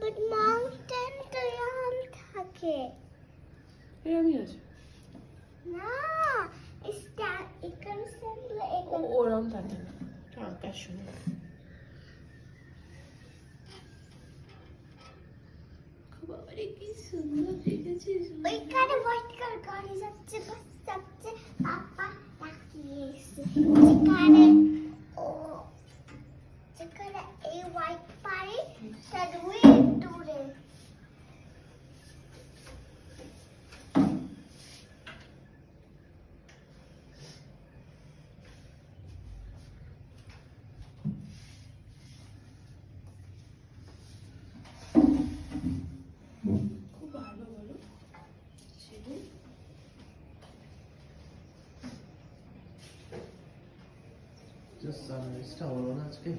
But mountain তো এরকম থাকে এরমই আছে না এখানে থাকলে এখানে ওরম থাকে না আকাশ সময় বাবারে কি সুন্দর দেখেছি ওইখানে হোয়াইট কার গাড়ি যাচ্ছে বাস যাচ্ছে পাপা তাকিয়েছে যেখানে এই হোয়াইট পাড়ি তার ওই দূরে খুব ভালো বলো ছেলে Just সানরাইজটা হলো না আজকে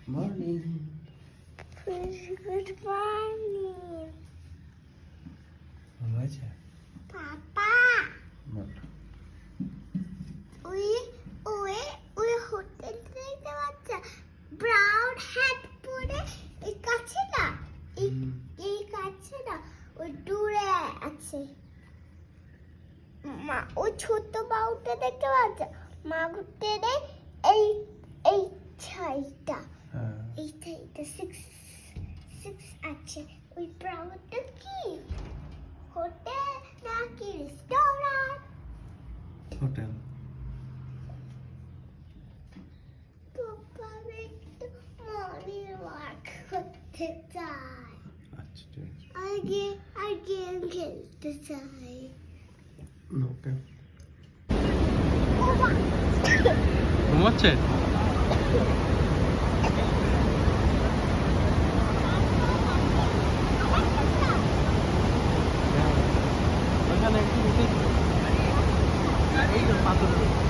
মর্নিং Good morning, ভালো আছে Papa. ওই হোটেল দেখতে পাচ্ছ ব্রাউন হ্যাট পরে এই কাছে না এই কাছে না ওই দূরে আছে মা ওই ছোট বাউটা দেখতে পাচ্ছ মা ঘুরতে দেয় এই এই ছাইটা হ্যাঁ এইটা সিক্স আছে ওই ব্রাউনটা কি হোটেল নাকি রেস্টুরেন্ট হোটেল পাপা আমি একটু মর্নিং ওয়াক করতে চাই আচ্ছা ঠিক আছে আর গেম খেলতে চাই ওকে ঘুমাচ্ছে ওখানে একটু উঠে এই তো পাথরের উপর।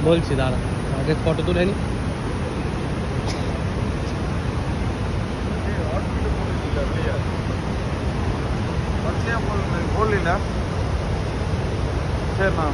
বলছি দাঁড়া আগে ফটো তুলে নি বললি না সে না